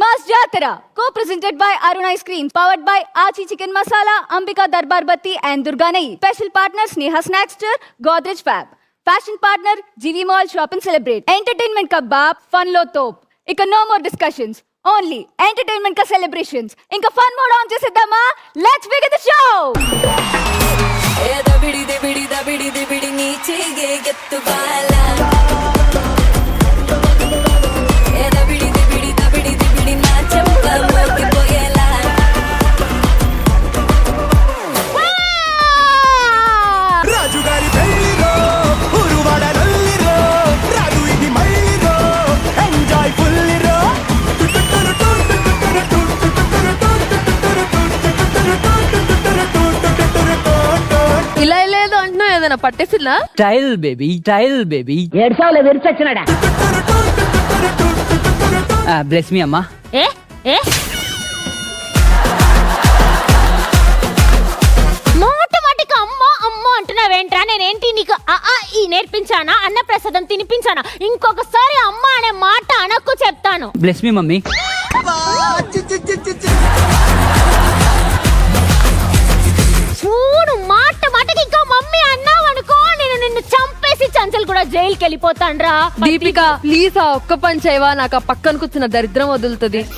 Mass Jatara, co-presented by Arun Ice Cream, powered by Achi Chicken Masala, Ambika Darbar Batti and Durga Nayi. Special partner Sneha Snackster, Godrej Fab. Fashion partner GV Mall Shop and Celebrate. Entertainment ka baap, fun lo top. Ika no more discussions. Only entertainment ka celebrations. Inka fun mode on chesidama. Let's begin the show. Dabidi nichege gettu bala. Dabidi na chappa moki poyela. రాజు గారి పెళ్లిలో ఉరువాడ నల్లిరో రాజు ఇది మళ్ళీరో enjoy ఫుల్లిరో ఇలా లేదు అంటున్నావు, ఏదైనా పట్టేసిల్లా? Style baby ఏడ్చావులే విరిచొచ్చినాడా. బ్లెస్ మీ అమ్మా. ఏ ఏ మోటమాటికి అమ్మ అమ్మ అంటున్నావేంట్రా? నేనేంటి నీకు ఈ నేర్పించానా, అన్న ప్రసాదం తినిపించానా? ఇంకొకసారి అమ్మ అనే మాట అనకు చెప్తాను. Bless me mummy. చూడు మాటకి ఇంకా మమ్మీ అన్నావు అనుకో, నేను నిన్ను చంపేసి చంచల్ కూడా జైలుకి వెళ్ళిపోతాన్రా. దీపిక ప్లీజ్ ఆ ఒక్క పని చేయవా, నాకు ఆ పక్కన కూర్చున్న దరిద్రం వదులుతుంది.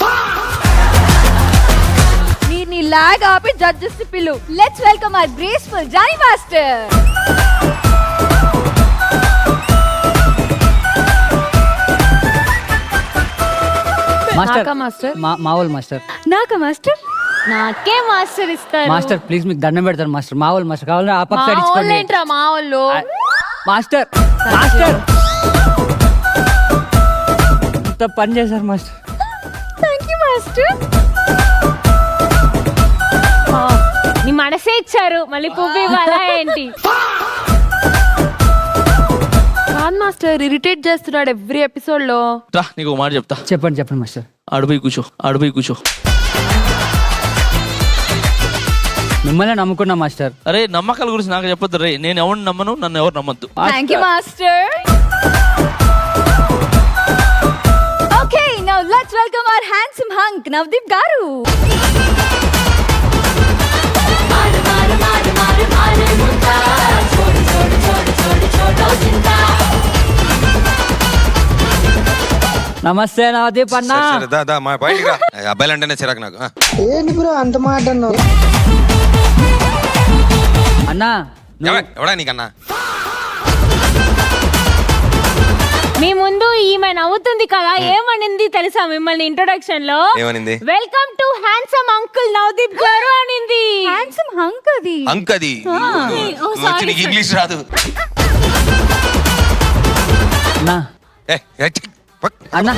నీ లాగ్ ఆపి జడ్జెస్ పిల్లు. Let's welcome our graceful Johnny Master. Master master మావోల్ మాస్టర్. నాకా మాస్టర్? నాకే మాస్టర్ ఇస్తారు. మాస్టర్ ప్లీజ్ మీకు దండం పెడతాను మాస్టర్. మావోల్ మాస్టర్ కావాలంటే ఆ పక్క సైడ్ మా వాళ్ళు ఇచ్చుకోండి. ఏంట్రా మా వాళ్ళు? మాస్టర్ ఇంత పని చేశారు మాస్టర్. Thank you master. నీ మనసే ఇచ్చారు, మళ్ళీ పువ్వు ఇవ్వాలా ఏంటి? కాదు మాస్టర్, ఇరిటేట్ చేస్తున్నాడు ఎవ్రీ ఎపిసోడ్ లో. రా నీకు ఒక మాట చెప్తా. చెప్పండి మాస్టర్. అడుపోయి కూర్చో. మిమ్మల్ని నమ్ముకున్నా మాస్టర్. అరే నమ్మకాల గురించి నాకు చెప్పొద్దు రే. నేను ఎవరిని నమ్మను, నన్ను ఎవరు నమ్మద్దు. Thank you master. Okay, now let's welcome our handsome hunk Navdeep garu. నమస్తే నవదీప్ అన్న. మా బయటికి రా. అబ్బాయిలంటేనే చిరాకు నాకు. ఏంటి బ్రో అంత మాట అన్నావు? అన్నా ఎవడా నీకన్నా? మీ ముందు ఈమె నవ్వుతుంది కదా, ఏమనింది తెలుసా మిమ్మల్ని ఇంట్రొడక్షన్ లో? ఏమనింది? Welcome to handsome uncle Navdeep garu అనింది. Handsome hunk అది. అంకది నీకు ఇంగ్లీష్ రాదు. అన్నా ఏ, ఏ, ఛీ, పక్. అన్నా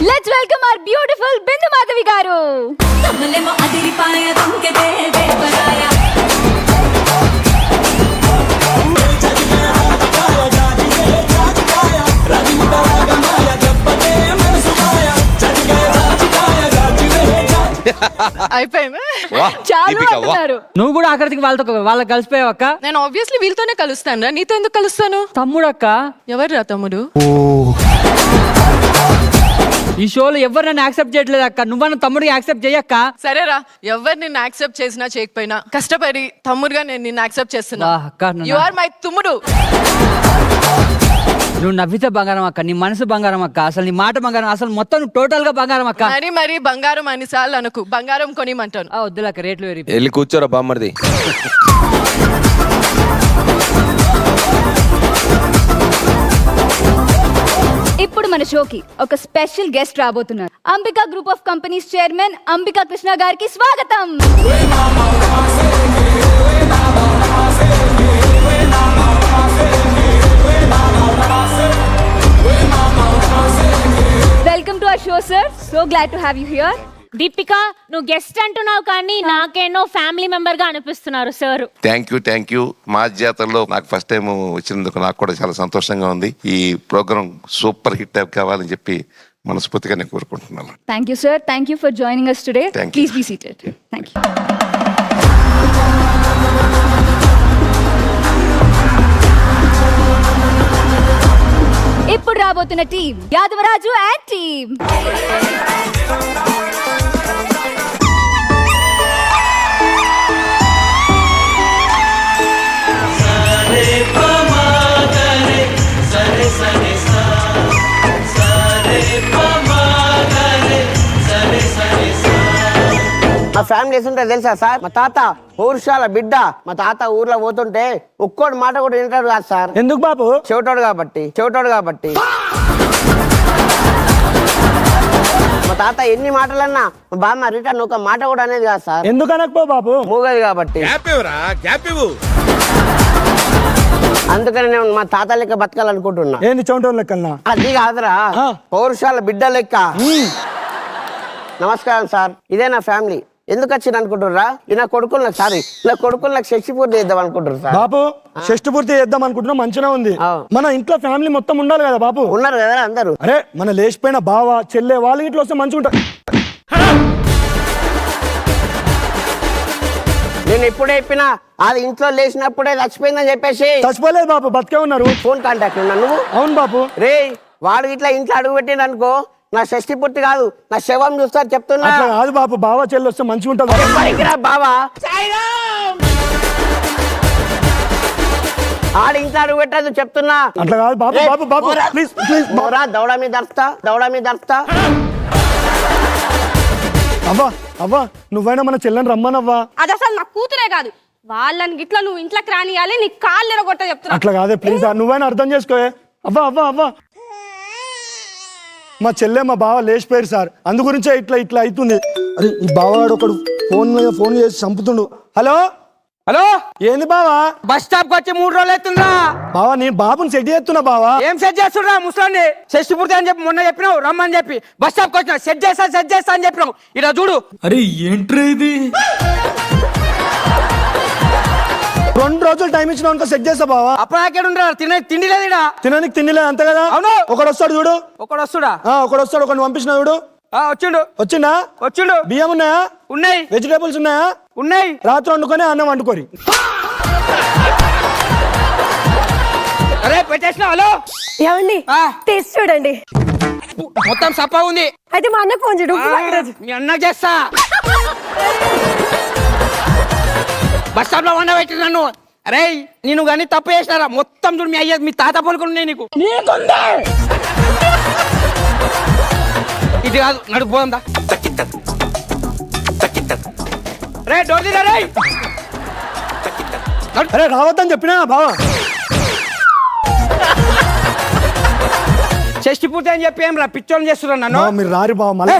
Let's welcome our beautiful Bindu Madhavi garu. Tammalemo adiripaya dunkete devaraya. అయిపోయింది. వాహ్, చాలు దీపిక, వాహ్. అంటున్నారు. నువ్వు కూడా ఆఖరికి వాళ్ళకి కలిసిపోయావు అక్క. నేను ఆబ్వియస్లీ వీళ్ళతోనే కలుస్తాను రా, నీతో ఎందుకు కలుస్తాను? తమ్ముడు అక్క. ఎవరు రా తమ్ముడు? ఈ షోలో ఎవరు నన్ను యాక్సెప్ట్ చేయట్లేదు అక్క. నువ్వన్న తమ్ముడికి యాక్సెప్ట్ చేయక్క. సరేరా, ఎవరు నిన్ను యాక్సెప్ట్ చేసినా చేయకపోయినా కష్టపడి తమ్ముడుగా నేను నిన్ను యాక్సెప్ట్ చేస్తున్నా. వాహ్ అక్క, నన్ను- యు ఆర్ మై తమ్ముడు. నువ్వు నవ్వితే బంగారం అక్క, నీ మనసు బంగారం అక్క, అసలు నీ మాట బంగారం, అసలు మొత్తం టోటల్ గా బంగారం అక్క. మరి బంగారం అన్నిసార్లు అనుకు, బంగారం కొనిమంటాను. వద్దులక్క, రేట్లు వేరి. వెళ్ళి కూర్చోరా బామ్మర్ది. ఇప్పుడు మన షోకి ఒక స్పెషల్ గెస్ట్ రాబోతున్నారు. Ambika group of companies chairman Ambika Krishna గారికి స్వాగతం. Welcome to our show sir. So glad to have you here. Deepika, నువ్వు గెస్ట్ అంటున్నావు కానీ నాకేనో ఫ్యామిలీ మెంబర్ గా అనిపిస్తున్నారు సార్. Thank you. మా జాతరలో నాకు ఫస్ట్ టైం వచ్చినందుకు నాకు కూడా చాలా సంతోషంగా ఉంది. ఈ ప్రోగ్రామ్ సూపర్ హిట్ కావాలని చెప్పి మనస్ఫూర్తిగా నేను కోరుకుంటున్నాను. Thank you sir. Thank you for joining us today. Thank you. Please be seated. Thank you. ఆడబోతున్న టీం యాదవరాజు అండ్ టీమ్. మా ఫ్యామిలీ వేస్తుంటారు తెలుసా సార్? మా తాత ఊరుషాల బిడ్డ. మా తాత ఊర్లో పోతుంటే ఒక్కోటి మాట కూడా వింటాడు కాదు సార్. ఎందుకు బాబు? చెవిటోడు కాబట్టి. మా తాత ఎన్ని మాటలన్నా మా బామ్మ రిటర్న్ ఒక మాట కూడా అనేది కాదు సార్. ఎందుకు అనకపో బాబు? మూగది కాబట్టి. అందుకని నేను మా తాత లెక్క బతకాలనుకుంటున్నా. ఏంది చౌంటోన్ లెక్కన్నా? అది కాదురా, పౌరుషాల బిడ్డ లెక్క. నమస్కారం సార్, ఇదే నా ఫ్యామిలీ. ఎందుకు వచ్చింది అనుకుంటుర్రా? నా కొడుకులకు షష్టి పూర్తి చేద్దాం అనుకుంటారు సార్. బాబు షష్టి పూర్తి చేద్దాం అనుకుంటున్నా, మంచిగా ఉంది. మన ఇంట్లో ఫ్యామిలీ మొత్తం ఉండాలి కదా బాబు. ఉన్నారు కదా అందరూ. అరే మన లేచిపోయిన బావ చెల్లె వాళ్ళు ఇట్లా వస్తే మంచిగా ఉంటారు. నేను ఎప్పుడే చెప్పినా అది ఇంట్లో లేచినప్పుడే చచ్చిపోయిందని చెప్పేసి. చచ్చిపోలేదు బాబు, బతికే ఉన్నారు. ఫోన్ కాంటాక్ట్ ఉన్నా నువ్వు? అవును బాబు. రే వాడు ఇట్లా ఇంట్లో అడుగు పెట్టిండు అనుకో, నా షష్టి పూర్తి కాదు నా శవం చూస్తారు చెప్తున్నా. అట్లా కాదు బాబు, బావ చెల్లి వస్తే మంచిగా ఉంటుంది. పైకిరా బావా, ఆడి ఇంట్లో అడుగు పెట్టదు చెప్తున్నా. అట్లా కాదు బాబు. బాబు బాబు ప్లీజ్ ప్లీజ్. మోరా దౌడ మీద దర్పుతా. అవ్వా నువ్వైనా మన చెల్లెని రమ్మనవ్వా. అది అసలు నా కూతురే కాదు, వాళ్ళని గిట్లా నువ్వు ఇంట్లోకి రానియాలి, నీ కాళ్ళు ఎరగొట్ట చెప్తున్నా. అట్లా కాదే ప్లీజ్, నువ్వైనా అర్థం చేసుకోవే. అవ్వా మా చెల్లె మా బావ లేచిపోయారు సార్, అందు గురించే ఇట్లా అవుతుంది. అరే ఈ బావాడు ఒకడు ఫోన్ చేసి చంపుతుండు. హలో ఏంది బావా? బస్ స్టాప్ కి వచ్చి 3 రోజులు అవుతుందా బావా? నేను బాబుని సెట్ చేస్తున్నా బావా. ఏం సెట్ చేస్తున్నా? ముసలాన్ని షష్టి పూర్తి అని చెప్పి మొన్న చెప్పినావు రమ్మని చెప్పి బస్ స్టాప్ కి వచ్చినా సెట్ చేస్తా అని చెప్పినావు. ఇలా చూడు. అరే ఏంట్రా ఇది? 2 రోజులు టైం ఇచ్చిన అనుకో సెట్ చేస్తా బావా. అప్పుడు ఎక్కడ తిండి లేదు ఇక్కడ. తినడానికి తిండి లేదు అంతే కదా? అవును. ఒకడు వస్తాడు చూడు. ఒకడు వస్తుడా? ఒకడు పంపించిన చూడు. వచ్చిండా? బియ్యం ఉన్నాయా? ఉన్నాయి. వెజిటేబుల్స్ ఉన్నాయా? ఉన్నాయి. రాత్రి వండుకొని అన్నం వండుకోరి. అరే పెట్టేసిన. హలో ఏమండి టేస్ట్ చూడండి, మొత్తం సప్పా ఉంది. అయితే మా అన్న ఫోన్ చేయడు. మీ అన్నకు చేస్తా. బస్ స్టాప్ లో వండబెట్టి నన్ను. అరే నేను కానీ తప్పు చేసినారా? మొత్తం చూడు మీ అయ్యా మీ తాత పలుకులు నీకు. ఇది కాదు నడుపుపోందా. రే డోర్ తీరా రే. అరే రావద్దని చెప్పినా బావా. షష్టి పూర్తి అని చెప్పి ఏం రా పిచ్చోని చేస్తున్నా నన్ను. మీరు రారి బావ మళ్ళీ.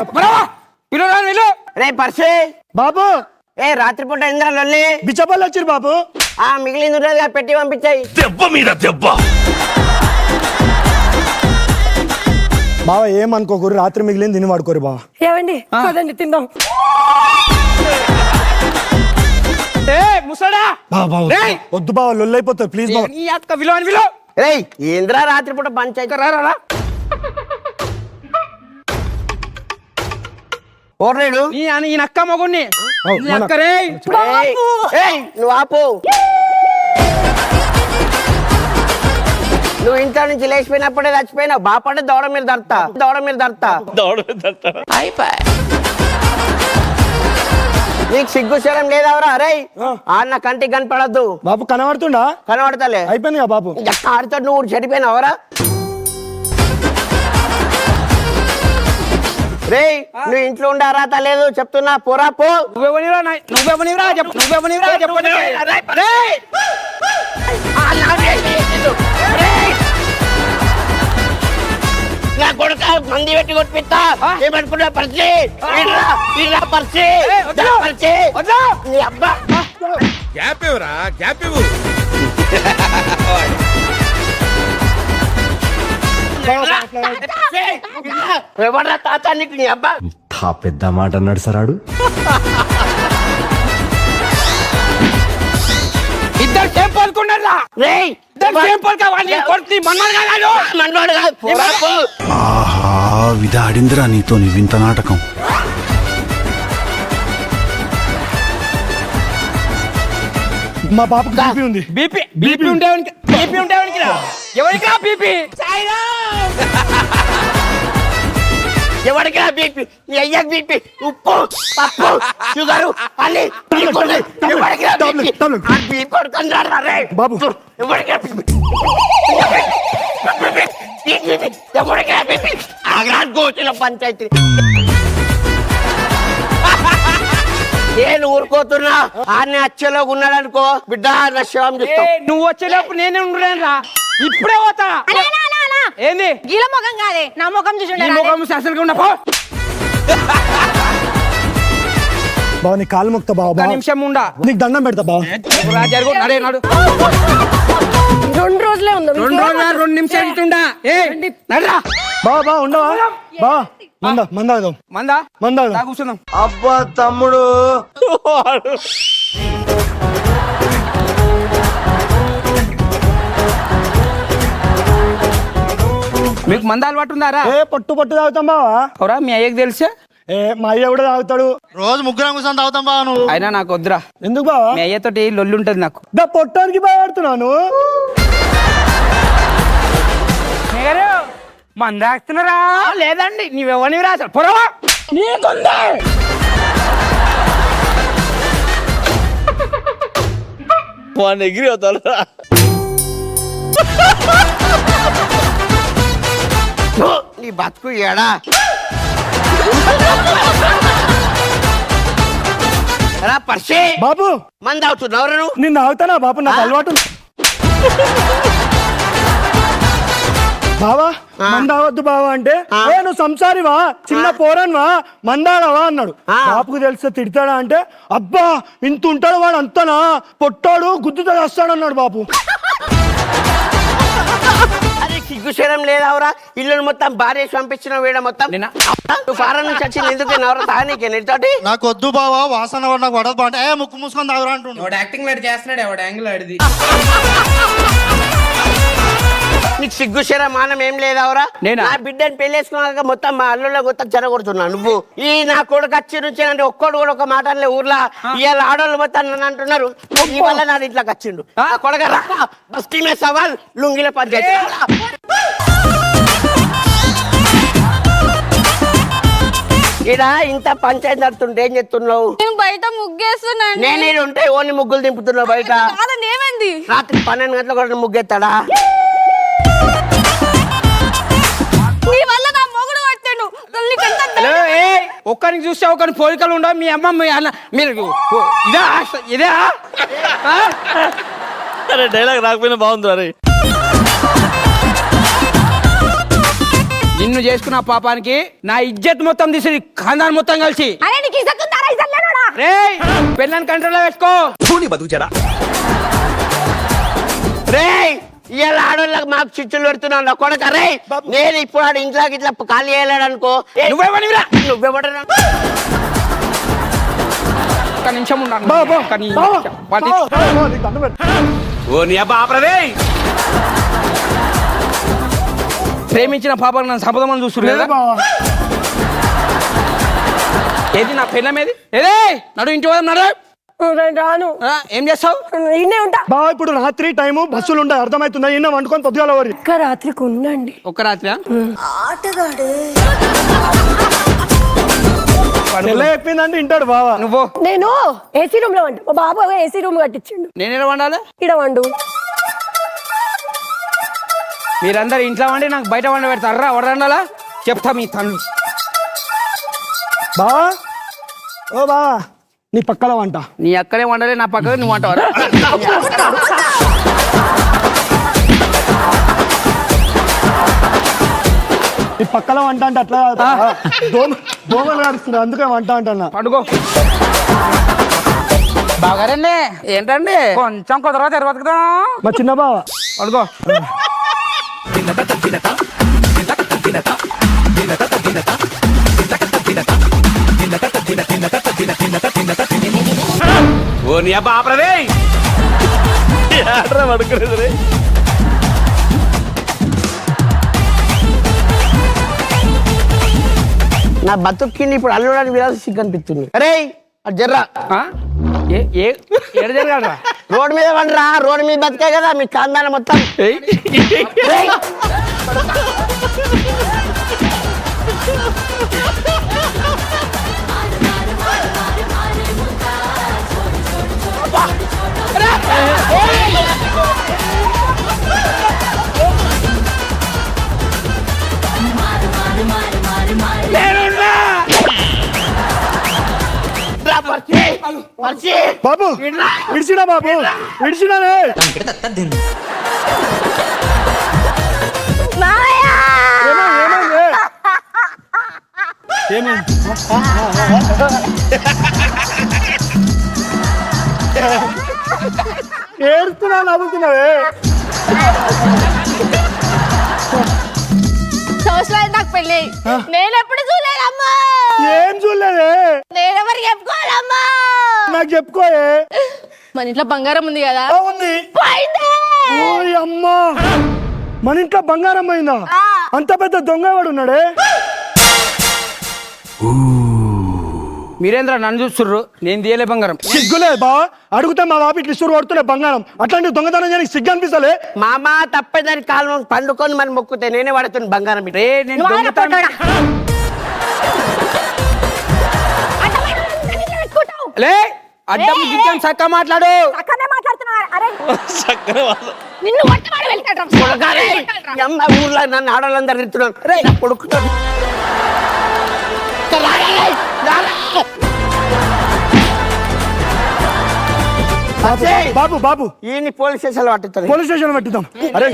పిల్లలు రే పర్సే బాబు. రాత్రిపూట ఇంద్ర లొల్లి బిచ్చపల్లి వచ్చిరు బాబు. మిగిలింది పెట్టి పంపించాయి. బావ ఏమనుకోకూరు, రాత్రి మిగిలింది తిని వాడుకోరు బావ. ఏమండి చూడండి తిందాం. ముసడా వద్దు బావ, లొల్లైపోతారు ప్లీజ్ బావ. నీ అక్క విలువ. రే ఏంద్రా రాత్రిపూట పంచాయతీ రారా ఓర్లేడు ఈ నక్క మగుణ్ణి అక్కరే. నువ్వు ఆపు. నువ్వు ఇంట్లో నుంచి లేచిపోయినప్పుడే చచ్చిపోయినావు. బాపడే దౌడ మీద దర్తా. నీకు సిగ్గు శరం లేదవరా? అరే ఆన్న కంటికి కనపడద్దు బాబు. కనబడతలే అయిపోయింది బాబు. ఆడితో నువ్వు చెడిపోయినావరా? రే నువ్వు ఇంట్లో ఉండే అర్హత లేదు చెప్తున్నా. పోరా పో. నువ్వెవనిరా చెప్పు. నా కొడుక మంది పెట్టి కొట్టిస్తా. ఏమనుకున్నా పరిచి నీ అబ్బా. ఎవరా తాత నీకు? నీ అబ్బా పెద్ద మాట అన్నాడు సరాడు. ఇద్దరు సేమ్ పలుకున్నారా? ఆహా విధ ఆడిందిరా నీతో నీ వింత నాటకం. మా పాపకు బీపీ ఉంది. బీపీ బీపీ ఉంటే ఎవరికి రా బీపీ ఎవరికి బీపీ నీ అయ్యకి బీపీ ఉప్పు పప్పు షుగరు అన్ని బాబు గోచుల పంచాయతీ నేను ఊరుకోతున్నా ఆన్ని అచ్చలో ఉన్నాడనుకో బిడ్డ నా శివం చూస్తా. నువ్వు వచ్చేటప్పుడు నేనే ఉండలేను రా ఇప్పుడే పోతా ఏంది గీల ముఖం కాదే నా ముఖం చూసి ఈ ముఖం అసలుగా ఉన్న పో బావ నీ కాలు మొక్తా బావ. ఒక్క నిమిషం ఉండా నీకు దండం పెడతా బావ. జరుగు నడే నాడు 2 రోజులే ఉంది 2 రోజులు 2 నిమిషాలు ఇస్తుండా నడరా బావ బావ ఉండవా బావ మందాగదాం మందా కూర్చుందాం. అబ్బా తమ్ముడు మీకు మంద అలవాటు ఉందారా? పట్టు తాగుతాం బావా. అవురా మీ అయ్యకి తెలుసా? మా అయ్య కూడా తాగుతాడు. రోజు ముగ్గురం కూర్చొని తాగుతాం బావ. నువ్వు అయినా నాకు వద్దురా. ఎందుకు బావా? మీ అయ్యతోటి లొల్లి ఉంటది నాకు. పొట్టానికి బాగుతున్నాను. మందాస్తున్నారా? లేదండి నీవెవరిని రాశారు పొరవా నీకుందా ఎగిరి అవుతారా? నీ బతుకు ఏడా పర్సే బాబు మంది అవుతున్నావు నిన్ను తాగుతానా బాబు? నాకు అలవాటు బావా మంద అవద్దు బావా అంటే నువ్వు సంసారివా చిన్న పోరన్వా మందాడవా అన్నాడు. బాపుకు తెలిస్తే తిడతాడా అంటే అబ్బా ఇంత ఉంటాడు వాడు అంతనా పొట్టాడు గుద్దుతో వస్తాడు అన్నాడు బాపు. అరే సిగ్గుశరం లేదావరా ఇల్లు మొత్తం భార్య పంపించిన వీడ మొత్తం నువ్వు ఫారెన్ నుంచి వచ్చింది ఎందుకు ఎవరు తాగనీకే నీతోటి? నాకు వద్దు బావా వాసన నాకు పడదు బాగుంటే ముక్కు మూసుకొని తాగురా అంటుండే. యాక్టింగ్ లాంటి చేస్తున్నాడు ఎవడు యాంగిల్ ఆడిది. నీకు సిగ్గుశరం మానం ఏం లేదావరా? నా బిడ్డని పెళ్ళేసుకున్నాక మొత్తం మా అల్లులో మొత్తం చెరగొడుతున్నా. నువ్వు ఈ నా కొడుకు వచ్చి నుంచి అంటే ఒక్కడు కూడా ఒక మాట అనలే ఊర్లో. ఇవాళ ఆడవాళ్ళు మొత్తం నన్ను అంటున్నారు ఈ వల్ల నా ఇంట్లోకి వచ్చిండు కొడగ బస్తీ మీద సవాల్ లుంగిల పంచాయతీ. ఇడ ఇంత పంచాయతీ నడుతుంటే ఏం చెప్తున్నావు? బయట ముగ్గేస్తున్నాను. నేనే ఉంటే ఓన్లీ ముగ్గులు దింపుతున్నావు బయట. ఏమైంది? రాత్రి 12 గంటలకు కూడా ముగ్గెత్తాడా? నీ వల్ల నా మొగుడు పట్టాడు. ఒక్కరికి చూస్తే ఒకరి పోలికలు ఉండవు. మీ అమ్మ మీ అన్న మీరు ఇదే అరే డైలాగ్ రాకపోయినా బాగుంది. అరే నిన్ను చేసుకున్న పాపానికి నా ఇజ్జత్ మొత్తం తీసి ఖాందాన్ మొత్తం కలిసి పెళ్ళని కంట్రోల్లో వేసుకో. రే ఇవాళ ఆడోళ్ళకి మాకు చిచ్చులు పెడుతున్నావు నా కొడక. రే నేను ఇప్పుడు ఆడ ఇంట్లోకి ఇట్లా ఖాళీ చేయలేడు అనుకో. నువ్వెవడివిరా? నువ్వెవడరా? ఒక్క నిమిషం ఉన్నాను. ప్రేమించిన పాపను నన్ను సంపదమని చూస్తున్నారు కదా. ఏది నా పెళ్ళం ఏది? ఏదే నడు ఇంటి పోదాం నడు. రాను. ఏం చేస్తావు? ఇన్నే ఉంటా బావ. ఇప్పుడు రాత్రి టైము బస్సులు ఉంటాయి అర్థమవుతుందా? ఇన్న వండుకొని పొద్దుగాల వరి ఒక్క రాత్రికి ఉండండి. ఒక్క రాత్రి చెప్పిందంటే వింటాడు బావ. నువ్వు నేను ఏసీ రూమ్ లో వంట. మా బాబు ఏసీ రూమ్ కట్టించిండు. నేనే వండాలి? ఇడ వండు. మీరందరు ఇంట్లో వండి నాకు బయట వండి పెడతారా? వండాలా చెప్తా మీ తను. బావా ఓ బావా నీ పక్కల వంట. నీ అక్కడే వండలే నా పక్కన నువ్వు వంటవారా? నీ పక్కల వంట అంటే అట్లా దోమలు కాడుస్తున్నారు అందుకే వంట అంటున్నా. పండుగో బాగారండి. ఏంటండి కొంచెం కుదరవా తర్వాత కదా మా చిన్న బావ పండుగో. ఓ నీ అబ్బా ఆపరదే పడుకునేది. నా బతుక్కిండి ఇప్పుడు అల్లుడానికి విరాసి సిగ్గు అనిపిస్తుంది. అరే జర్రా ఎడ జరగాలరా రోడ్ మీద వండరా, రోడ్ మీద బతికే కదా మీ కాందాన మొత్తం. ఏయ్. రా, పర్చి. బాబు విడిచినా బాబు విడిచినానే. ఏమైంది? ఏమైంది? ఏడుస్తున్నా నవ్వుతున్నావే. సంవత్సరాలు నాకు పెళ్ళి నేను ఎప్పుడు చూడలేదమ్మా. ఏం చూడలేదే? నేనెవరికి చెప్పుకోవాలమ్మా? నాకు చెప్పుకోయే. మన ఇంట్లో బంగారం ఉంది కదా, ఉంది. ఓయ్ అమ్మా, మన ఇంట్లో బంగారం అయిందా? అంత పెద్ద దొంగ వాడు ఉన్నాడే. మీరేంద్ర నన్ను చూస్తుర్రు, నేను తీయలే బంగారం. సిగ్గులే బా, అడుగుతా మా బాబు ఇట్లా ఇసురు కొడుతున్నా బంగారం. అట్లాంటి దొంగతనం చేయడానికి సిగ్గు అనిపిస్తలే. మామ తప్పేదాని కాలం పండుకొని మనం మొక్కుతే నేనే పడుతుంది బంగారం. రే నేను దొంగతనం లే అడ్డం గిడ్డం చక్క మాట్లాడు. ఊర్లో నన్ను ఆడవాళ్ళందరూ తిడుతున్నారు. నా కొడుకుతో బాబు బాబు ఈ పోలీస్ స్టేషన్ పట్టుతారు. పోలీస్ స్టేషన్ పెట్టిద్దాం. అరే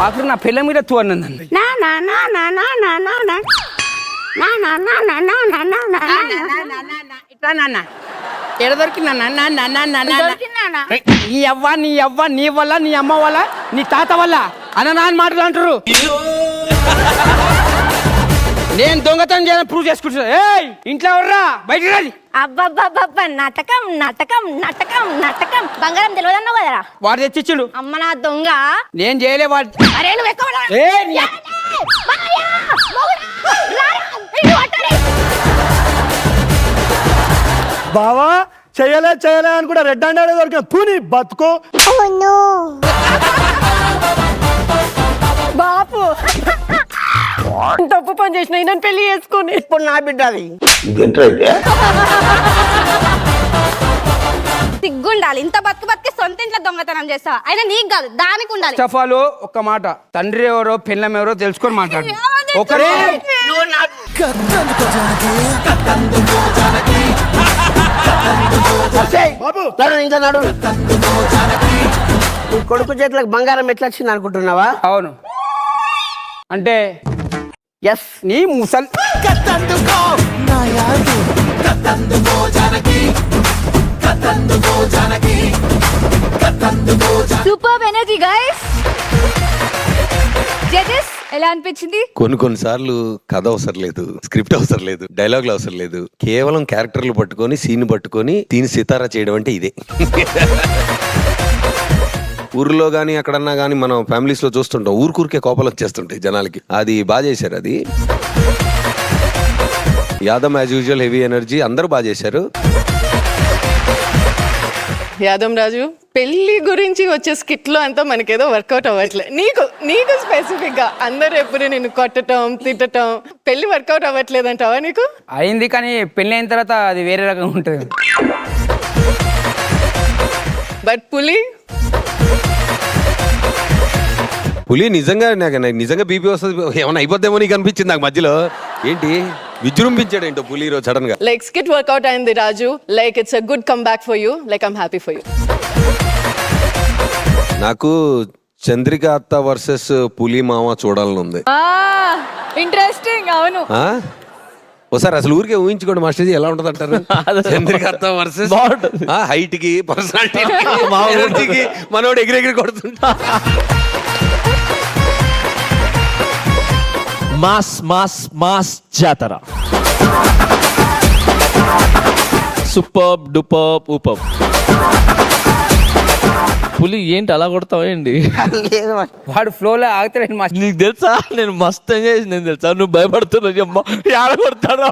ఆఖరి నా పిల్ల మీద తూ అన్నదండి. ఇట్లా నాన్న ఎడ దొరికిందా? నీ అవ్వ నీ వల్ల, నీ అమ్మ వల్ల, నీ తాత వల్ల అన్న మాటలు అంటారు. నేను దొంగతనం చేయని ప్రూవ్ చేసుకుంటున్నా. ఏయ్ ఇంట్లో ఎవర్రా? బయట రాది. అబ్బబ్బబ్బబ్బ నాటకం నాటకం నాటకం నాటకం. బంగారం తెలియదన్నావు కదరా, వాడు తెచ్చిచ్చిండు. అమ్మ నా దొంగ. నేను చేయలే వాడు. అరే నువ్వు ఎక్కువ బావా చేయలే అని కూడా రెడ్ హ్యాండ్ దొరికిన తూని బతుకో. బాపు తప్పు పని చేసిన నన్ను పెళ్లి చేసుకుని. ఇప్పుడు నా బిడ్డ అది. సిగ్గుండాలి. ఇంత బతికి సొంత ఇంట్లో దొంగతనం చేస్తావా? అయినా నీకు కాదు, దానికి ఉండాలి. సఫాలు ఒక్క మాట, తండ్రి ఎవరో పిల్లం ఎవరో తెలుసుకొని మాట్లాడు. ఒకరే ఇంకా నాడు కొడుకు చేతులకు బంగారం ఎట్లా వచ్చింది అనుకుంటున్నావా? అవును అంటే ఎస్ నీ ముసల్ సూపర్ ఎనర్జీ గైస్. జడ్జెస్ ఎలా అనిపించింది? కొన్నిసార్లు కథ అవసరం లేదు, స్క్రిప్ట్ అవసరం లేదు, డైలాగులు అవసరం లేదు. కేవలం క్యారెక్టర్లు పట్టుకొని సీన్ పట్టుకొని దీని సితారా చేయడం అంటే ఇదే. ఊర్లో గానీ అక్కడన్నా గానీ మనం ఫ్యామిలీస్ లో చూస్తుంటాం, ఊరికే కోపాలు వచ్చేస్తుంటాయి జనాలకి. అది బాగా చేశారు. అది యాదమ్ యాజ్ యూజువల్, హెవీ ఎనర్జీ, అందరూ బాగా చేశారు. యాదవ్ రాజు పెళ్లి గురించి వచ్చే స్కిట్ లో అంతా మనకేదో వర్కౌట్ అవ్వట్లే. నీకు స్పెసిఫిక్ గా అందరూ ఎప్పుడు నేను కొట్టడం తిట్టడం, పెళ్లి వర్కౌట్ అవ్వట్లేదంటావా? నీకు అయింది కానీ పెళ్లి అయిన తర్వాత అది వేరే రకంగా ఉంటుంది. బట్ పులి నిజంగా నిజంగా బీపీ వస్తుంది, ఏమైనా అయిపోద్దేమో నీకు అనిపించింది నాకు మధ్యలో. ఏంటి విజృంభించాడు ఏంటో పులి ఈరోజు సడన్ గా. లైక్ స్కిట్ వర్కౌట్ అయింది Raju. Like it's a good come back for you. Like I'm happy for you. నాకు చంద్రిక అత్త వర్సెస్ పులి మామ చూడాలని ఉంది. ఇంట్రెస్టింగ్. అవును. ఒకసారి అసలు ఊరికే ఊహించుకోండి మాస్టర్, ఎలా ఉంటది అంటారు? చంద్రిక అత్త వర్సెస్ హైట్ కి, పర్సనాలిటీకి మనోడు ఎగిరెగిరి కొడుతుంటా. మాస్ మాస్ మాస్ జాతర. సూపర్ డూపర్ ఊపర్. పులి ఏంటి అలా కొడతావేంటి? లేదు వాడు ఫ్లోలో ఆగుతాడు మాస్టర్. నీకు తెలుసా నేను మస్తు ఎంజాయ్ చేసి నేను తెలుసా నువ్వు భయపడుతున్నావు అమ్మ ఆడ కొడతాడు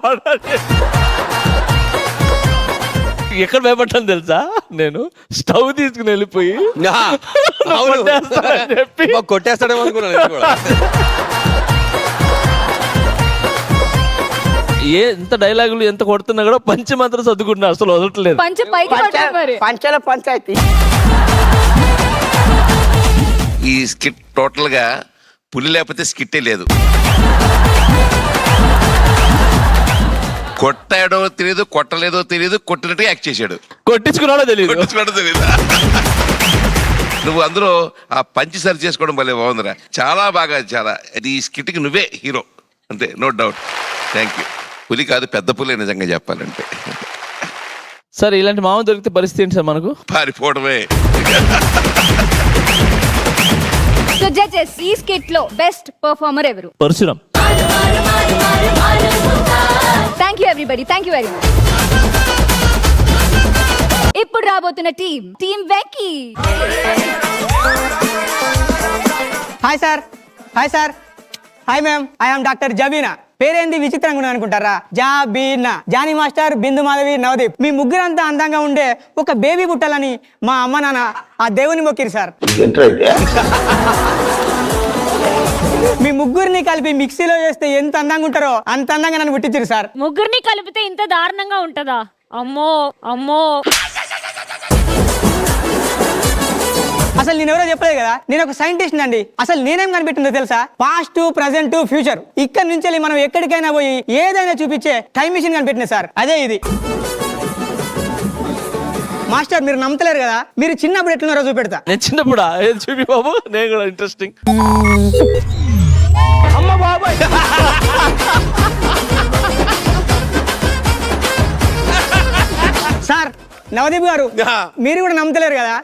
ఎక్కడ భయపడ్డాను తెలుసా నేను స్టవ్ తీసుకుని వెళ్ళిపోయి కొట్టేస్తానని చెప్పి కొట్టేస్తాడేమో అనుకున్నాను నేను కూడా. ఎంత డైలాగులు ఎంత కొడుతున్నా కూడా పంచి మాత్రం చదువుకుంటున్నా అసలు వదలట్లేదు. పంచ పైకి పట్టాడు మరి. పంచల పంచాయతీ. ఈ స్కిట్ టోటల్ గా పులి లేకపోతే స్కిట్టే లేదు. కొట్టాడో తెలియదు, కొట్టలేదో తెలియదు, కొట్టినట్టు యాక్ట్ చేశాడు. కొట్టించుకున్నాడో తెలియదు. కొట్టించుకోవడం తెలియదు. నువ్వు అందులో ఆ పంచి సరి చేసుకోవడం భలే బాగుందిరా, చాలా బాగా. చాలా ఈ స్కిట్ కి నువ్వే హీరో అంతే, నో డౌట్. Thank you. పులి కాదు పెద్ద పులి నిజంగా చెప్పాలంటే. సార్ ఇలాంటి మామ దొరికితే పరిస్థితి ఏంటి సార్ మనకు? పారిపోవడమే. సో జడ్జెస్, ఈ స్కిట్ లో బెస్ట్ పర్ఫార్మర్ ఎవరు? Parashuram. Thank you everybody, thank you very much. ఇప్పుడు రాబోతున్న team Venky. Hi sir. Hi sir. Hi ma'am. I am doctor Jabeena. పేరేంది విచిత్రంగా ఉన్నది అనుకుంటారా? జాబీనా. జానీ మాస్టర్, బిందు మాధవి, నవదీప్, మీ ముగ్గురంతా అందంగా ఉండే ఒక బేబీ పుట్టాలని మా అమ్మ నాన్న ఆ దేవుని మొక్కిరు సార్. మీ ముగ్గురిని కలిపి మిక్సీలో చేస్తే ఎంత అందంగా ఉంటారో అంత అందంగా నన్ను పుట్టించారు సార్. ముగ్గురిని కలిపితే ఇంత దారుణంగా ఉంటదా? అమ్మో అమ్మో. అసలు నేను ఎవరో చెప్పలేదు కదా, నేను ఒక సైంటిస్ట్ అండి. అసలు నేనేం కనిపెట్టిందో తెలుసా? Past, present, future. ఇక్కడ నుంచి మనం ఎక్కడికైనా పోయి ఏదైనా చూపించే టైం మిషన్ కనిపెట్టిన సార్, అదే ఇది. మాస్టర్ మీరు నమ్మతలేరు కదా, మీరు చిన్నప్పుడు ఎట్లున్నారో చూపెడతా. నేను చిన్నప్పుడా? ఏది చూపి బాబు, నేను కూడా ఇంట్రెస్టింగ్. అమ్మ బాబాయ్. సార్ నవదీప్ గారు, మీరు కూడా నమ్మతలేరు కదా,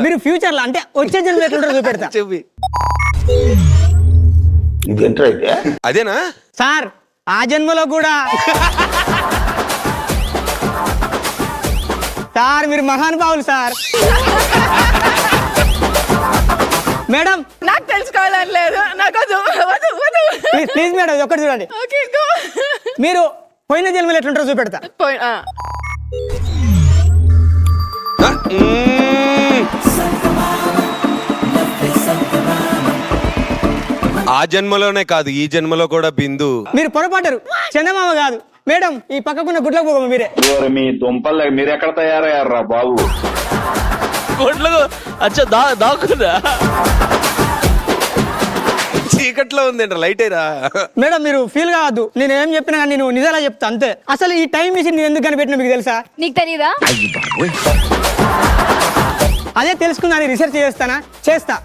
మీరు ఫ్యూచర్ లో అంటే వచ్చే జన్మ ఎట్లుంటారో చూపెడతా. అదేనా సార్? ఆ జన్మలో కూడా సార్ మీరు మహానుభావులు సార్. మేడం నాకు తెలుసుకోవాలని లేదు, నాకు ప్లీజ్ మేడం ఒక్కటి చూడండి. మీరు పోయిన జన్మలో ఎట్లుంటారో చూపెడతా. ఆ జన్మలోనే కాదు ఈ జన్మలో కూడా బిందు. మీరు పొరపాటారు, చందమామ కాదు మేడం. ఈ పక్కకున్న గుడ్లకు పోగమ్మ మీరే. మీ దుంపలు మీరు ఎక్కడ తయారయ్యారా బాబు? అచ్చా దాకురా. చీకట్లో ఉంది లైట్ అయిరా. మేడం మీరు ఫీల్ కావద్దు, నేను ఏం చెప్పినా కానీ నేను నిజాలా చెప్తా అంతే. అసలు ఈ టైం మిషన్ నేను ఎందుకు కనిపెట్టినా మీకు తెలుసా? నీకు తెలీదా? అదే తెలుసుకుందని రీసెర్చ్ చేస్తానా, చేస్తా.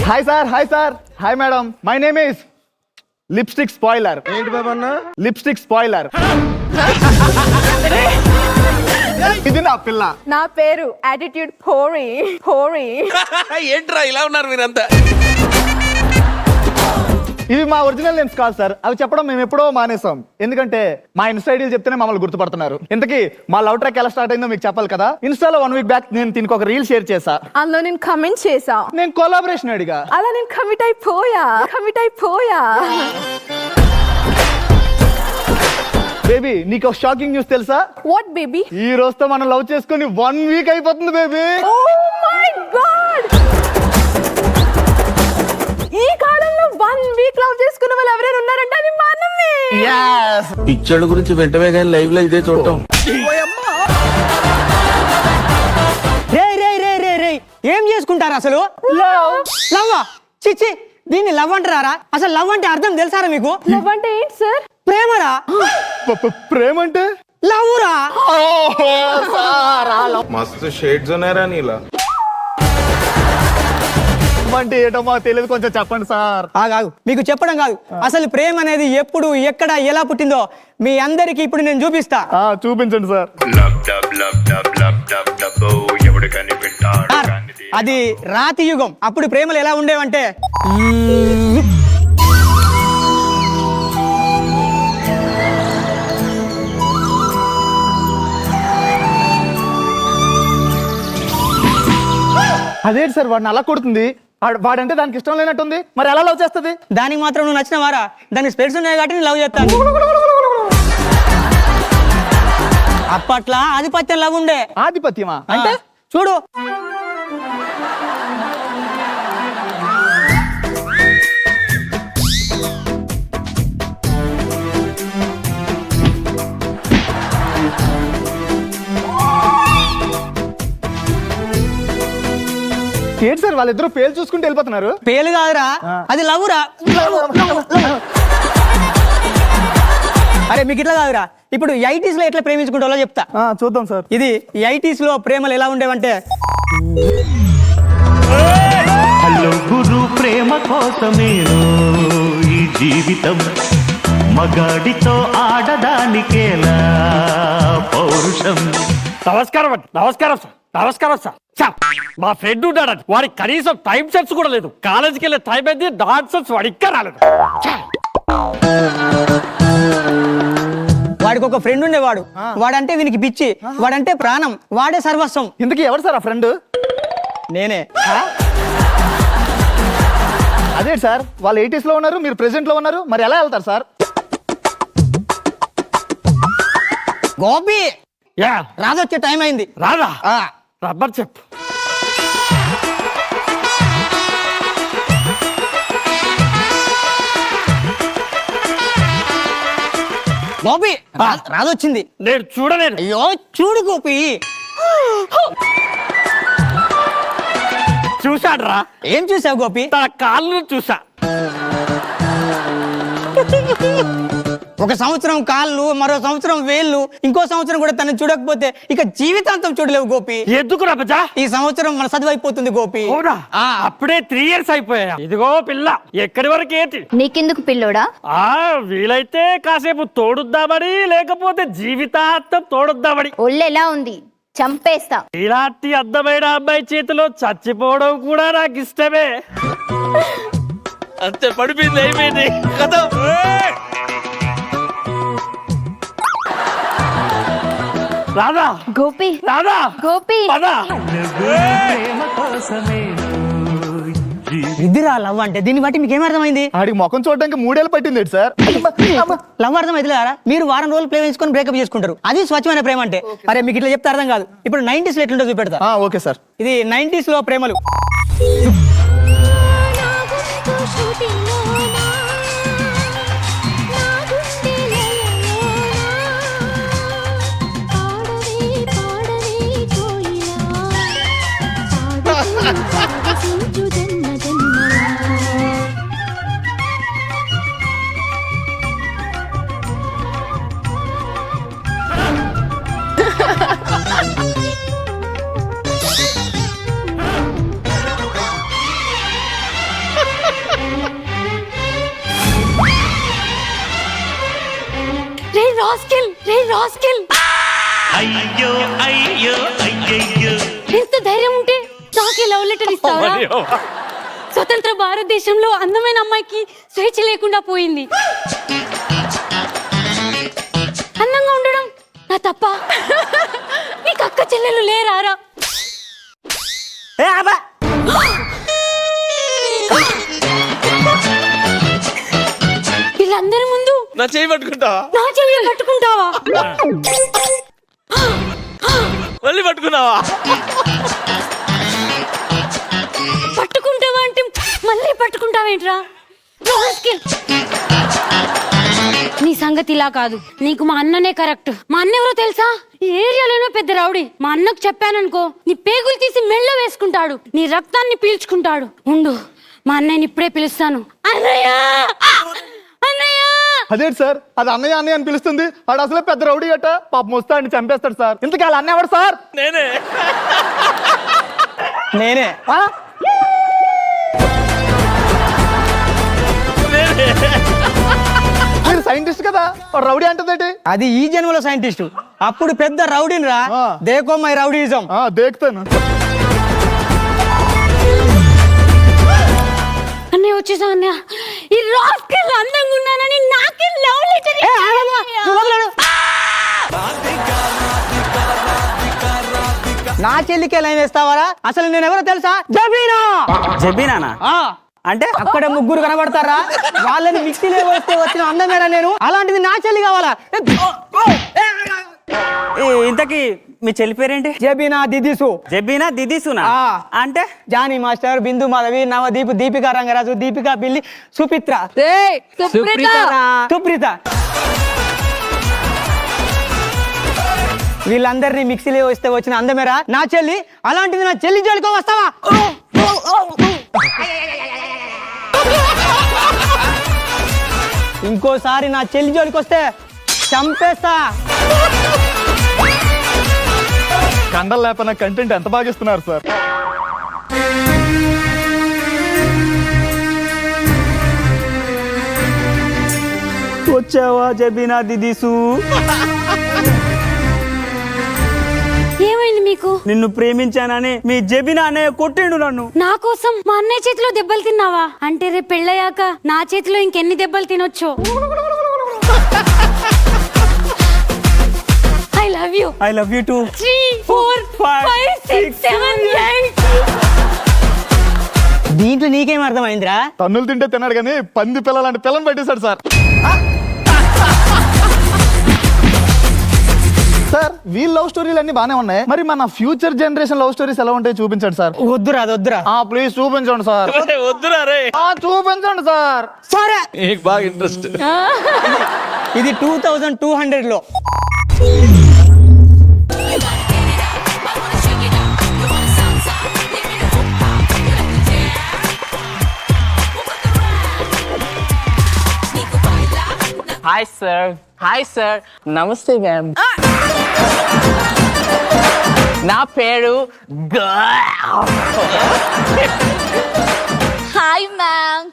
Hi sir. Hi sir. Hi madam. My name is lipstick spoiler. ఏంటి బాబన్నా? Lipstick spoiler. ఇది నా పిల్ల. నా పేరు యాటిట్యూడ్ పోరి పోరి. ఏంట్రా ఇలా ఉన్నారు మీరంతా? ఇవి మా ఒరిజినల్ నేమ్స్ కాదు సార్, అవి చెప్పడం మేము ఎప్పుడో మానేసాం. ఎందుకంటే మా ఇన్స్టా ఐడీలు చెప్తేనే మమ్మల్ని గుర్తుపడుతున్నారు. ఇంతకీ మా లవ్ ట్రాక్ ఎలా స్టార్ట్ అయిందో మీకు చెప్పాలి కదా. ఇన్స్టాలో 1 వీక్ బ్యాక్ నేను దీనికి ఒక రీల్ షేర్ చేశా. అందులో నేను కమెంట్ చేసా, నేను కొలాబరేషన్ అడిగా. అలా నేను కమిట్ అయిపోయా. బేబీ నీకు ఒక షాకింగ్ న్యూస్ తెలుసా? What baby? ఈ రోజుతో మనం లవ్ చేసుకుని 1 వీక్ అయిపోతుంది బేబీ. ఓ మై గాడ్, ఈ కాలంలో 1 వీక్ లవ్ చేసుకున్న వాళ్ళు ఎవరైనా ఉన్నారంటే అది మనమే. పిక్చర్ల గురించి వెంటనే కానీ లైవ్ లో ఇదే చూడటం. రే ఏం చేసుకుంటారు అసలు? లవ్ చిచ్చి, దీన్ని లవ్ అంటారా? అసలు లవ్ అంటే అర్థం తెలుసారా మీకు? లవ్ అంటే ఏంటి సార్? ప్రేమరా? ప్రేమ అంటే లవ్ రా. మస్తు షేడ్స్ ఉన్నారా నీలా? అంటే ఏంటో మాకు తెలియదు, కొంచెం చెప్పండి సార్. కాదు మీకు చెప్పడం కాదు, అసలు ప్రేమ అనేది ఎప్పుడు ఎక్కడ ఎలా పుట్టిందో మీ అందరికి ఇప్పుడు నేను చూపిస్తా. చూపించండి సార్. అది రాతి యుగం. అప్పుడు ప్రేమలు ఎలా ఉండేవంటే అదేంటి సార్ వాడిని అలా కొడుతుంది? వాడంటే దానికి ఇష్టం లేనట్టుంది, మరి ఎలా లవ్ చేస్తుంది? దానికి మాత్రం నువ్వు నచ్చిన వారా? దానికి స్పెట్స్ ఉన్నాయి కాబట్టి నేను లవ్ చేస్తాను. అప్పట్లో ఆధిపత్యం లవ్ ఉండే. ఆధిపత్యమా అంటే? చూడు ఏంటి సార్ వాళ్ళిద్దరూ పేరు చూసుకుంటూ వెళ్ళిపోతున్నారు? పేలు కాదురా, అది లవ్వురా. అరే మీకు ఇట్లా కాదురా, ఇప్పుడు 80s లో ఎట్లా ప్రేమించుకుంటారో చెప్తా. చూద్దాం సార్. ఇది 80s లో ప్రేమలు ఎలా ఉండేవంటే హలో గురు ప్రేమ కోసమేనో ఈ జీవితం, మగాడితో ఆడదానికేలా పౌరుషం. నమస్కారం అండి. నమస్కారం సార్. నమస్కారం సార్. సార్ మా ఫ్రెండ్ ఉన్నాడండి, వాడికి కనీసం టైం సెన్స్ కూడా లేదు. కాలేజీకి వెళ్ళే టైం అయింది, డాట్ సెన్స్ వాడు ఇంకా రాలేదు. వాడికి ఒక ఫ్రెండ్ ఉండేవాడు. వాడంటే వీనికి పిచ్చి, వాడంటే ప్రాణం, వాడే సర్వస్వం. ఇంతకీ ఎవరు సార్ ఆ ఫ్రెండ్? నేనే. అదే సార్ వాళ్ళు 80s లో ఉన్నారు, మీరు ప్రెసెంట్ లో ఉన్నారు, మరి ఎలా వెళ్తారు సార్? గోపి యా రాజొచ్చే టైం అయింది. రాదా? రబ్బర్ చెప్పు. గోపి రాజొచ్చింది. నేను చూడలేను. అయ్యో చూడు గోపి. చూశాడు రా. ఏం చూసావు గోపి? తన కాళ్ళు చూసా. ఒక సంవత్సరం కాళ్ళు, మరో సంవత్సరం వేళ్ళు, ఇంకో సంవత్సరం కూడా తను చూడకపోతే ఇక జీవితాంతం చూడలేవు గోపి. ఎందుకు రబ్బజా? ఈ సంవత్సరం మన చదువు అయిపోతుంది గోపి. అప్పుడే 3 years అయిపోయా. ఇదిగో పిల్ల, ఎక్కడి వరకు ఏంటి? నీకెందుకు పిల్లోడా? వీలైతే కాసేపు తోడుద్దామని, లేకపోతే జీవితాంతం తోడుద్దామని. ఒళ్ళు ఎలా ఉంది? చంపేస్తా. ఇలాంటి అందమైన అమ్మాయి చేతిలో చచ్చిపోవడం కూడా నాకు ఇష్టమే. అంతే, పడిపోయింది, అయిపోయింది కథ. రాదా? గోపి, రాదా? గోపి. ఇదిరా లవ్ అంటే. దీన్ని బట్టి మీకు ఏమర్థమైంది? ఆడికి ముఖం చూడడానికి 3 ఏళ్ళు పట్టింది సార్. లవ్ అర్థమైతే కదా, మీరు వారం రోజులు ప్రేమ చేసుకొని బ్రేకప్ చేసుకుంటారు. అది స్వచ్ఛమైన ప్రేమ అంటే. అరే మీకు ఇట్లా చెప్తే అర్థం కాదు. ఇప్పుడు 90s లో ఎట్లుంటో చూపెడతా. Okay sir. ఇది 90s లో ప్రేమలు. అయ్యో అయ్యో అయ్యయ్యో, ఎంత ధైర్యం ఉంటే నాకే లవ్ లెటర్ ఇస్తావా? స్వతంత్ర భారతదేశంలో అందమైన అమ్మాయికి స్వేచ్ఛ లేకుండా పోయింది. అందంగా ఉండడం నా తప్ప? నీకు అక్క చెల్లెలు లేరారా? వీళ్ళందరి ముందు నా చేయి పట్టుకుంటావా? నా చెయ్యి పట్టుకుంటావా? మళ్ళీ పట్టుకున్నావా? పట్టుకుంటావా అంటే మళ్ళీ పట్టుకుంటావేంట్రా? నీ సంగతి ఇలా కాదు. నీకు మా అన్ననే కరెక్ట్. మా అన్న ఎవరో తెలుసా? ఈ ఏరియాలోనో పెద్ద రౌడీ. మా అన్నకు చెప్పాననుకో, నీ పేగులు తీసి మెళ్ళ వేసుకుంటాడు, నీ రక్తాన్ని పీల్చుకుంటాడు. ఉండు, మా అన్నయ్యని ఇప్పుడే పిలుస్తాను. అన్నయ్య, అన్నయ్య. అదేంటి సార్, అది అన్నయ్య అన్నయ్య అని పిలుస్తుంది. వాడు అసలే పెద్ద రౌడీ అట. పాపం వస్తాడని చంపేస్తాడు సార్. ఇంతకీ వాళ్ళ అన్నయ్య ఎవడు సార్? నేనే. నేనే. మీరు సైంటిస్ట్ కదా, వాడు రౌడీ అంటదేంటి? అది ఈ జన్మలో సైంటిస్టు. అప్పుడు పెద్ద రౌడీని రా. దేకో మై రౌడీజం. దేకుతాను. అన్నయ్య వచ్చేసా అన్నయ్య ఈ రాస్కెల్ అందంగా ఉన్నానని నాకే లవ్ లెటర్ నా చెల్లికే లైన్ వేస్తావరా? అసలు నేను ఎవరో తెలుసా? జబీనా. జబీనానా? అంటే అక్కడ ముగ్గురు కనబడతారా? వాళ్ళని మిక్సీలో వేస్తే వచ్చిన అందమేరా నేను. అలాంటిది నా చెల్లి కావాలా? ఇంతకీ మీ చెల్లి పేరేంటి? జబీనా దిదిసు. జబీనా దిదిసునా? అంటే జానీ మాస్టర్, బిందు మాధవి, నవదీప్, దీపికా రంగరాజు, దీపికా బిల్లి, సుపిత్ర, సుప్రీత. వీళ్ళందరినీ మిక్సీలో వేస్తే వచ్చిన అందమేరా నా చెల్లి. అలాంటిది నా చెల్లి జోలికో వస్తావా? ఇంకోసారి నా చెల్లి జోలికి వస్తే చంపేస్తా. కండలు లేపన కంటెంట్ ఎంత బాగా ఇస్తున్నారు సార్. వచ్చావా జబీనా దిదిసు? ఏమైంది మీకు? నిన్ను ప్రేమించానని మీ జబీనా అనే కొట్టిండు నన్ను. నా కోసం మా అన్నయ్య చేతిలో దెబ్బలు తిన్నావా? అంటే రేపు పెళ్ళయ్యాక నా చేతిలో ఇంకెన్ని దెబ్బలు తినొచ్చు? I love you. I love you two. 3 4 5 6 7 8. దీంట్లో నీకేం అర్థమైందిరా? తన్నులు తింటే తిన్నాడు కానీ పంది పిల్లలాంటి పిల్లని పట్టేశాడు సార్. సార్ వీళ్ళ లవ్ స్టోరీలు అన్ని బానే ఉన్నాయి, మరి మన ఫ్యూచర్ జనరేషన్ లవ్ స్టోరీస్ ఎలా ఉంటాయి చూపించండి సార్. వద్దురా వద్దురా. ప్లీజ్ చూపించండి సార్. వద్దురా రే. చూపించండి సార్. సరే, నీకు బాగా ఇంట్రెస్ట్. ఇది 2200 లో. Hi sir. Hi sir. నమస్తే మ్యామ్. నా పేరు హాయ్ మ్యామ్.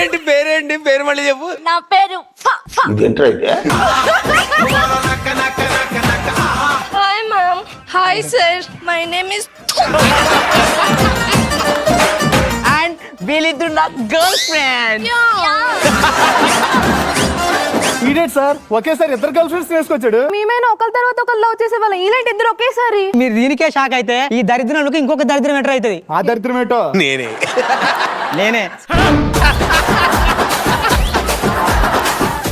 ఏంటి పేరేంటి? పేరు మళ్ళీ చెప్పు. నా పేరు hi ma'am. Hi sir, my name is and వీళ్ళిద్దరు నా గర్ల్ ఫ్రెండ్. ఈడేట్ సార్ ఒకేసారి ఇద్దరు గర్ల్ ఫ్రెండ్స్ తీసుకొచ్చాడు. మేమైనా ఒకరి తర్వాత ఒకరు లవ్ చేసే వాళ్ళం, ఇలాంటి ఇద్దరు ఒకేసారి. మీరు దీనికే షాక్ అయితే ఈ దరిద్రంలోకి ఇంకొక దరిద్రం ఎంటర్ అవుతుంది. ఆ దరిద్రం ఏంటో నేనే.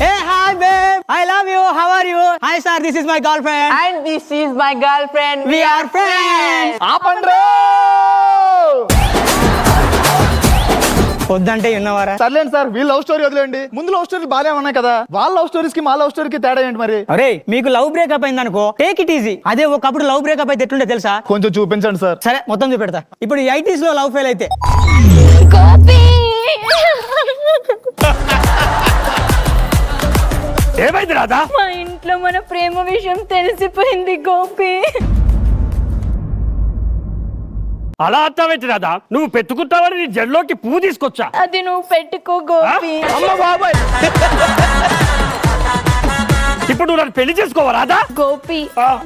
Hey, hi babe. I love you. How are you? Hi sir, this is my girlfriend. And this is my girlfriend. We are friends. ఆపండ్రో. వద్దంటే విన్నవారా? సర్లేండి సార్, వీళ్ళ లవ్ స్టోరీ వదిలేండి. ముందు లవ్ స్టోరీ బాగానే ఉన్నాయి కదా, వాళ్ళ లవ్ స్టోరీస్ కి మా లవ్ స్టోరీకి తేడా ఏంటి మరి? అరే మీకు లవ్ బ్రేకప్ అయింది అనుకో, టేక్ ఇట్ ఈజీ. అదే ఒకప్పుడు లవ్ బ్రేకప్ అయితే ఎట్లుండే తెలుసా? కొంచెం చూపించండి సార్. సరే మొత్తం చూపెడతా. ఇప్పుడు 80s లో లవ్ ఫెయిల్ అయితే ఏమైంది రాధా? మా ఇంట్లో మన ప్రేమ విషయం తెలిసిపోయింది గోపి. అలా అర్థమైంది రాధా? నువ్వు పెట్టుకుంటావని నీ జడ్లోకి పువ్వు తీసుకొచ్చా. అది నువ్వు పెట్టుకో గోపి. అమ్మ బాబాయ్, ఇప్పుడు నువ్వు నన్ను పెళ్లి చేసుకోవా రాధా? గోపి,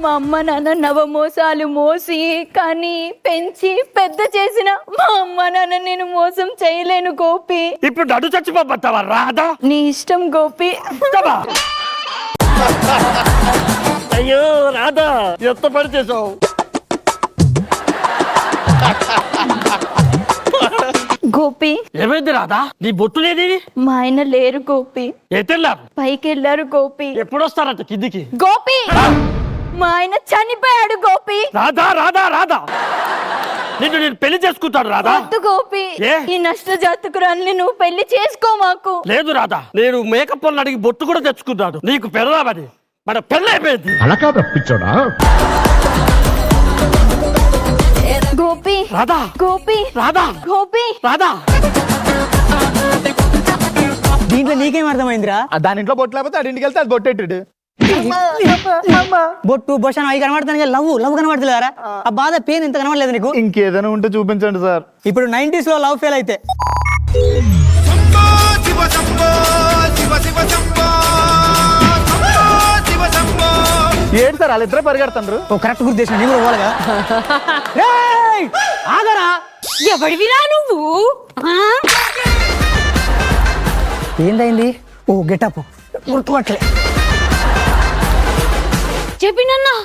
మా అమ్మ నాన్న నవమోసాలు మోసి కానీ పెంచి పెద్ద చేసిన మా అమ్మ నాన్న నేను మోసం చేయలేను గోపి. ఇప్పుడు నన్ను చచ్చిపోతావా రాధా? నీ ఇష్టం గోపి. అయ్యో రాధా, ఎంత పని చేసావు. గోపి, ఏమైంది రాధా? నీ బొట్టు లేది? మా ఆయన లేరు గోపి. ఎటెళ్ళారు? పైకి వెళ్ళారు గోపి. ఎప్పుడు వస్తారంట కిందికి? గోపి, మా ఆయన చనిపోయాడు గోపి. రాధా రాధా రాధా, నిన్ను నేను పెళ్లి చేసుకుంటాను రాధా. వద్దు గోపి, ఏ? ఈ నష్ట జాతకురాల్ని నువ్వు పెళ్లి చేసుకో మాకు. లేదు రాధా, నేను మేకప్ వాళ్ళని అడిగి బొట్టు కూడా తెచ్చుకున్నాను నీకు పెడదామని. మన పెళ్ళి అయిపోయింది. అలా కాదు తప్పించాడా? గోపి, రాధా గోపి, రాధా గోపి, రాధా. దీంట్లో నీకేం అర్థమైందిరా? దాని ఇంట్లో బొట్టు లేకపోతే ఆడింటికి వెళ్తే అది బొట్టెట్టాడు. బొట్టు బొషన్ అవి కనబడుతుంది, లవ్ లవ్ కనబడతలేరా? ఆ బాధ పెయిన్ ఇంత కనబడలేదు నీకు? ఇంకేదైనా ఉంటే చూపించండి సార్. ఇప్పుడు 90s లో లవ్ ఫెయిల్ అయితే ఏంటి సార్ వాళ్ళిద్దరే పరిగెడుతుండ్రు. ఓ కరెక్ట్ గుర్తు చేసిన నేను కూడా పోలేగా. ఏయ్, ఆగరా. ఎవడివిరా నువ్వు ఆ? ఏందైంది? ఓ గెటప్ గుర్తుపట్టలే. చెప్పినన్నా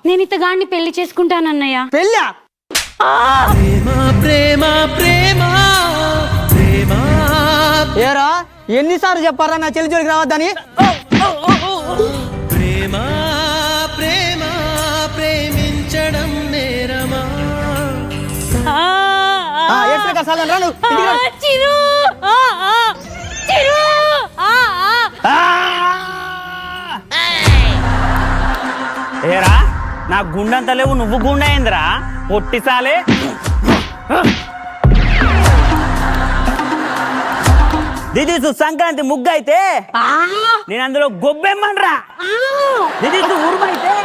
నేను ఇతగాడిని పెళ్లి చేసుకుంటానన్నయ్య. పెళ్ళా? ఏరా ఎన్నిసార్లు చెప్పారా నా చెల్లి జోలికి రావద్దని? చిరు చిరు ఏరా నా గుండంత లేవు నువ్వు గుండె అయిందిరా పొట్టిసాలే. దిదీసు సంక్రాంతి ముగ్గు అయితే నేను అందులో గొబ్బెమ్మన్రా. దిదీసు ఉరుమైతే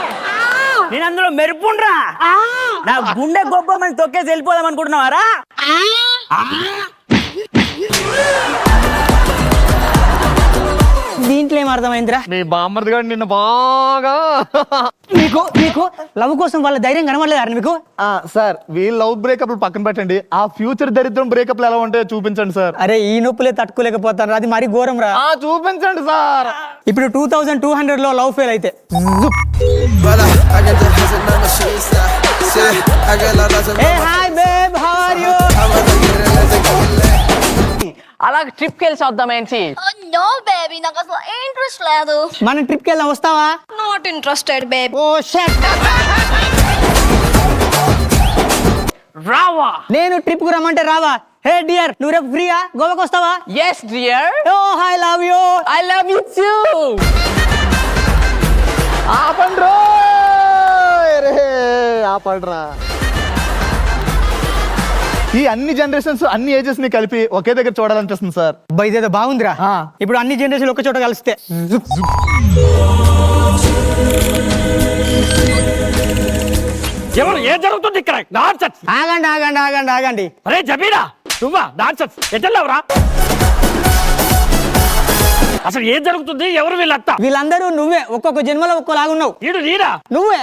నేను అందులో మెరుపుండ్రా. నా గుండె గొబ్బెమ్మని తొక్కేసి వెళ్ళిపోదాం అనుకుంటున్నావారా? దీంట్లో ఏం అర్థమైందిరా? మీ బామ్మర్ది గారు నిన్న బాగా మీకు మీకు లవ్ కోసం వాళ్ళ ధైర్యం కనబడలేదు మీకు? సార్ వీళ్ళ లవ్ బ్రేకప్ పక్కన పెట్టండి, ఆ ఫ్యూచర్ దరిద్రం బ్రేకప్ ఎలా ఉంటాయో చూపించండి సార్. అరే ఈ నొప్పులే తట్టుకోలేకపోతాను, అది మరీ ఘోరం రా. చూపించండి సార్. ఇప్పుడు 2200 లో లవ్ ఫెయిల్ అయితే అలా ట్రిప్కి వెళ్ళి వద్దామేంటి? నో బేబీ, నాకు అసలు ఇంట్రెస్ట్ లేదు. మనం ట్రిప్కి వెళ్దాం, వస్తావా? Not interested baby. Oh shut. రావా? నేను ట్రిప్ కు రమ్మంటే రావా? హే డియర్, నువ్వు రేపు ఫ్రీయా? గోవాకి వస్తావా? Yes dear. Oh I love you. I love you too. ఆపండ్రో ఆపండ్రా. ఈ అన్ని జనరేషన్స్ అన్ని ఏజెస్ ని కలిపి ఒకే దగ్గర చూడాలనిపిస్తుంది సార్. ఇదేదో బాగుందిరా. ఇప్పుడు అన్ని జనరేషన్ ఒక చోట కలిస్తే ఎవరు ఏం జరుగుతుంది ఇక్కడ? నాన్సెన్స్. ఆగండి ఆగండి ఆగండి ఆగండి. అరే జమీరా, నువ్వా? నాన్సెన్స్. ఎటెళ్ళావురా? అసలు ఏం జరుగుతుంది? ఎవరు వీళ్ళంతా? వీళ్ళందరూ నువ్వే, ఒక్కొక్క జన్మలో ఒక్కోలాగున్నావు. వీడు నీరా? నువ్వే.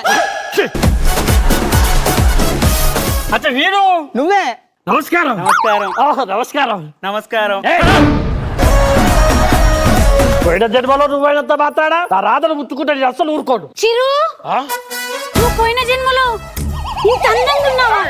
అచ్చా వీడు నువ్వే. నమస్కారం. నమస్కారం. ఓహో నమస్కారం. నమస్కారం. పోయిన జన్మలో నువ్వైనంత మాట్లాడా నా రాధను ముట్టుకుంటే నేను అసలు ఊరుకోడు. చిరు నువ్వు పోయిన జన్మలో ఇంత అందంగా ఉన్నావా?